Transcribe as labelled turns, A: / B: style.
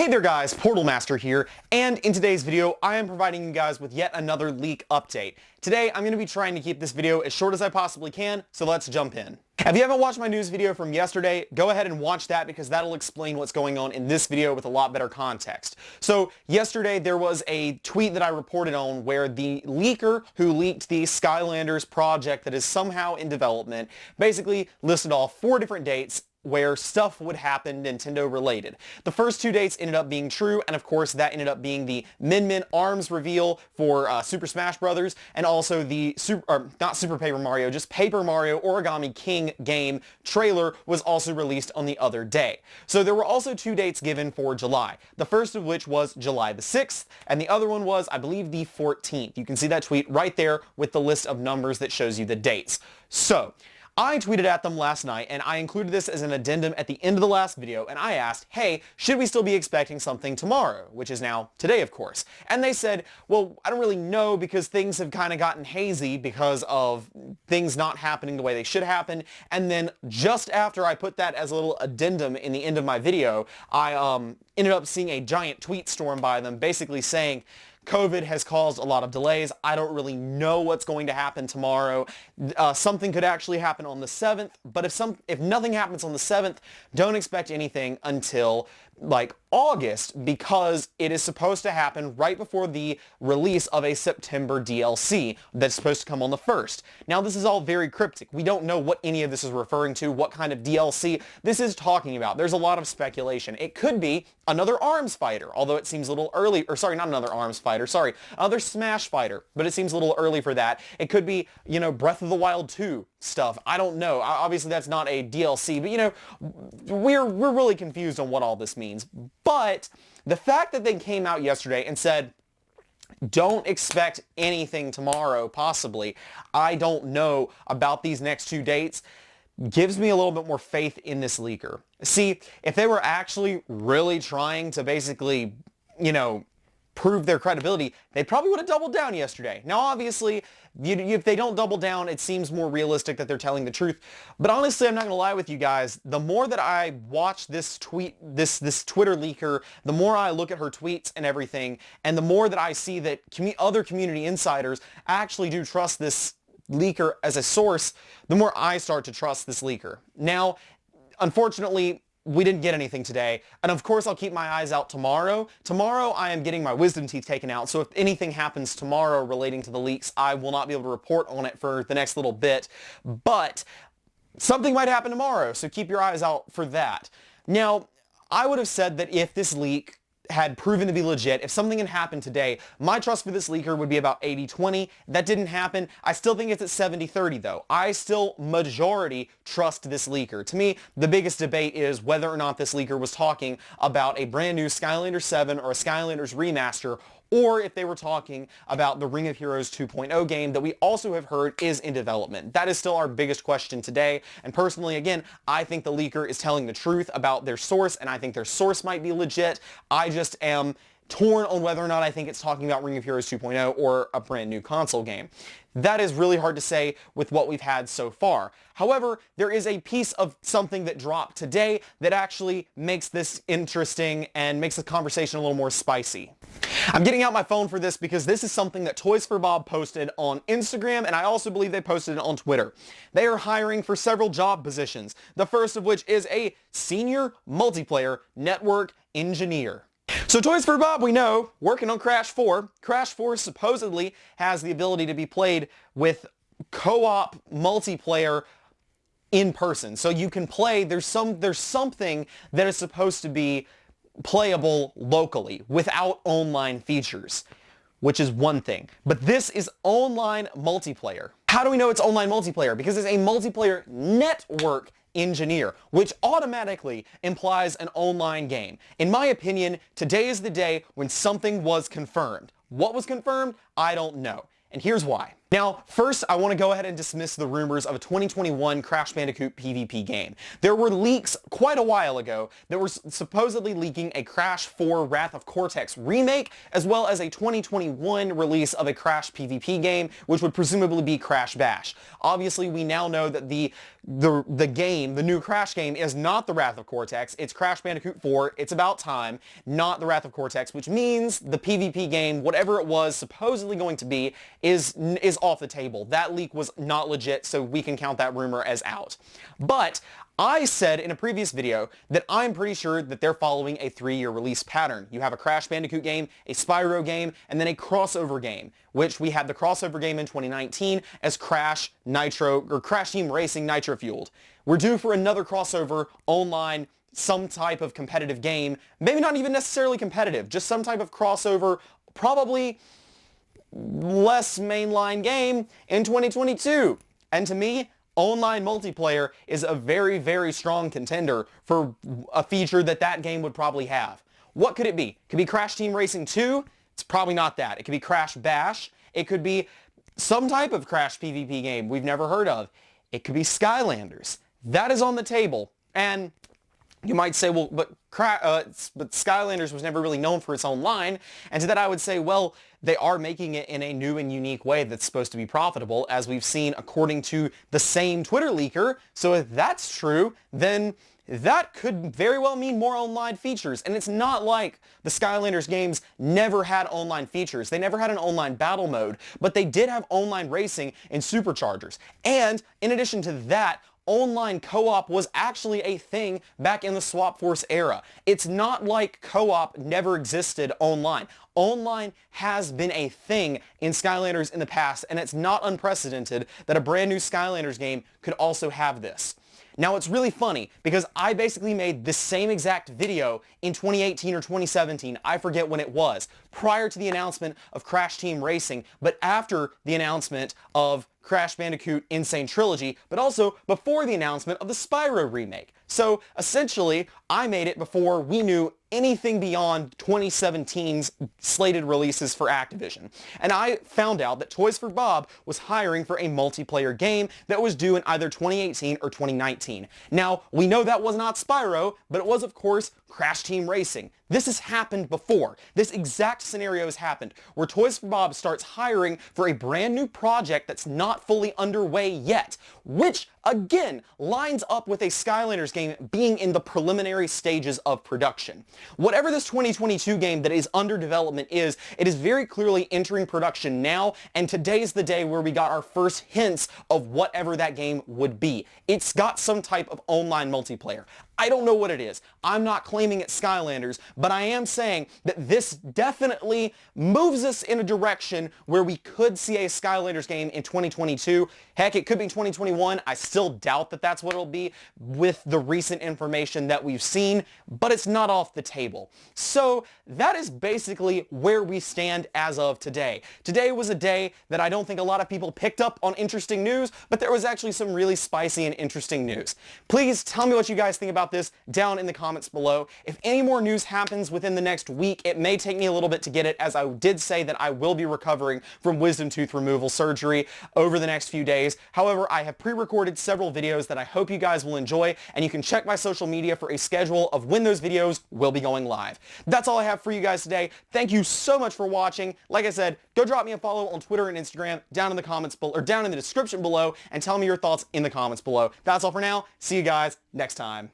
A: Hey there guys, Portal Master here, and in today's video I am providing you guys with yet another leak update. Today I'm going to be trying to keep this video as short as I possibly can, so let's jump in. If you haven't watched my news video from yesterday, go ahead and watch that because that'll explain what's going on in this video with a lot better context. So yesterday there was a tweet that I reported on where the leaker who leaked the Skylanders project that is somehow in development basically listed off 4 different dates where stuff would happen Nintendo related. The first 2 dates ended up being true, and of course that ended up being the Min Min Arms reveal for Super Smash Bros. And also the not Super Paper Mario, just Paper Mario Origami King game trailer was also released on the other day. So there were also 2 dates given for July. The first of which was July the 6th, and the other one was, I believe, the 14th. You can see that tweet right there with the list of numbers that shows you the dates. So I tweeted at them last night, and I included this as an addendum at the end of the last video, and I asked, hey, should we still be expecting something tomorrow? Which is now today, of course. And they said, well, I don't really know because things have kind of gotten hazy because of things not happening the way they should happen. And then just after I put that as a little addendum in the end of my video, I ended up seeing a giant tweet storm by them basically saying, COVID has caused a lot of delays. I don't really know what's going to happen tomorrow. Something could actually happen on the 7th, but if nothing happens on the 7th, don't expect anything until like August, because it is supposed to happen right before the release of a September DLC that's supposed to come on the 1st. Now this is all very cryptic. We don't know what any of this is referring to, what kind of DLC this is talking about. There's a lot of speculation. It could be another ARMS fighter, although it seems a little early, or sorry, not another ARMS fighter, sorry, another Smash fighter, but it seems a little early for that. It could be, you know, Breath of the Wild 2 stuff. I don't know. Obviously that's not a DLC, but you know, we're really confused on what all this means. But the fact that they came out yesterday and said, don't expect anything tomorrow, possibly, I don't know about these next 2 dates, gives me a little bit more faith in this leaker. See, if they were actually really trying to basically, you know, prove their credibility, they probably would have doubled down yesterday. Now, obviously, if they don't double down, it seems more realistic that they're telling the truth. But honestly, I'm not going to lie with you guys. The more that I watch this tweet, this Twitter leaker, the more I look at her tweets and everything, and the more that I see that other community insiders actually do trust this leaker as a source, the more I start to trust this leaker. Now, unfortunately, we didn't get anything today, and of course I'll keep my eyes out tomorrow. Tomorrow I am getting my wisdom teeth taken out, so if anything happens tomorrow relating to the leaks, I will not be able to report on it for the next little bit, but something might happen tomorrow, so keep your eyes out for that. Now, I would have said that if this leak had proven to be legit, if something had happened today, my trust for this leaker would be about 80-20. That didn't happen. I still think it's at 70-30 though. I still majority trust this leaker. To me, the biggest debate is whether or not this leaker was talking about a brand new Skylanders 7 or a Skylanders remaster, or if they were talking about the Ring of Heroes 2.0 game that we also have heard is in development. That is still our biggest question today, and personally, again, I think the leaker is telling the truth about their source, and I think their source might be legit. I just am torn on whether or not I think it's talking about Ring of Heroes 2.0 or a brand new console game. That is really hard to say with what we've had so far. However, there is a piece of something that dropped today that actually makes this interesting and makes the conversation a little more spicy. I'm getting out my phone for this because this is something that Toys for Bob posted on Instagram, and I also believe they posted it on Twitter. They are hiring for several job positions, the first of which is a senior multiplayer network engineer. So Toys for Bob, we know, working on Crash 4. Crash 4 supposedly has the ability to be played with co-op multiplayer in person. So you can play, there's something that is supposed to be playable locally without online features, which is one thing. But this is online multiplayer. How do we know it's online multiplayer? Because it's a multiplayer network engineer, which automatically implies an online game. In my opinion, today is the day when something was confirmed. What was confirmed? I don't know. And here's why. Now, first, I want to go ahead and dismiss the rumors of a 2021 Crash Bandicoot PvP game. There were leaks quite a while ago that were supposedly leaking a Crash 4 Wrath of Cortex remake, as well as a 2021 release of a Crash PvP game, which would presumably be Crash Bash. Obviously, we now know that the new Crash game, is not the Wrath of Cortex. It's Crash Bandicoot 4. It's about time, not the Wrath of Cortex, which means the PvP game, whatever it was supposedly going to be, is off the table. That leak was not legit, so we can count that rumor as out. But I said in a previous video that I'm pretty sure that they're following a 3-year release pattern. You have a Crash Bandicoot game, a Spyro game, and then a crossover game, which we had the crossover game in 2019 as Crash Team Racing Nitro Fueled. We're due for another crossover online, some type of competitive game, maybe not even necessarily competitive, just some type of crossover, probably less mainline game in 2022. And to me, online multiplayer is a very, very strong contender for a feature that game would probably have. What could it be? It could be Crash Team Racing 2. It's probably not that. It could be Crash Bash. It could be some type of Crash PvP game we've never heard of. It could be Skylanders. That is on the table. And you might say, well, but Skylanders was never really known for its online. And to that I would say, well, they are making it in a new and unique way that's supposed to be profitable, as we've seen according to the same Twitter leaker. So if that's true, then that could very well mean more online features. And it's not like the Skylanders games never had online features. They never had an online battle mode, but they did have online racing and superchargers. And in addition to that, online co-op was actually a thing back in the Swap Force era. It's not like co-op never existed online. Online has been a thing in Skylanders in the past, and it's not unprecedented that a brand new Skylanders game could also have this. Now, it's really funny because I basically made the same exact video in 2018 or 2017, I forget when it was, prior to the announcement of Crash Team Racing, but after the announcement of Crash Bandicoot Insane Trilogy, but also before the announcement of the Spyro remake. So essentially, I made it before we knew anything beyond 2017's slated releases for Activision. And I found out that Toys for Bob was hiring for a multiplayer game that was due in either 2018 or 2019. Now, we know that was not Spyro, but it was, of course, Crash Team Racing. This has happened before. This exact scenario has happened, where Toys for Bob starts hiring for a brand new project that's not fully underway yet, which, again, lines up with a Skylanders game being in the preliminary stages of production. Whatever this 2022 game that is under development is, it is very clearly entering production now, and today's the day where we got our first hints of whatever that game would be. It's got some type of online multiplayer. I don't know what it is. I'm not claiming it's Skylanders, but I am saying that this definitely moves us in a direction where we could see a Skylanders game in 2022. Heck, it could be 2021. I still doubt that that's what it'll be with the recent information that we've seen, but it's not off the table. So that is basically where we stand as of today. Today was a day that I don't think a lot of people picked up on interesting news, but there was actually some really spicy and interesting news. Please tell me what you guys think about this down in the comments below. If any more news happens within the next week, it may take me a little bit to get it, as I did say that I will be recovering from wisdom tooth removal surgery over the next few days. However, I have pre-recorded several videos that I hope you guys will enjoy, and you can check my social media for a schedule of when those videos will be going live. That's all I have for you guys today. Thank you so much for watching. Like I said, go drop me a follow on Twitter and Instagram down in the comments below, or down in the description below, and tell me your thoughts in the comments below. That's all for now. See you guys next time.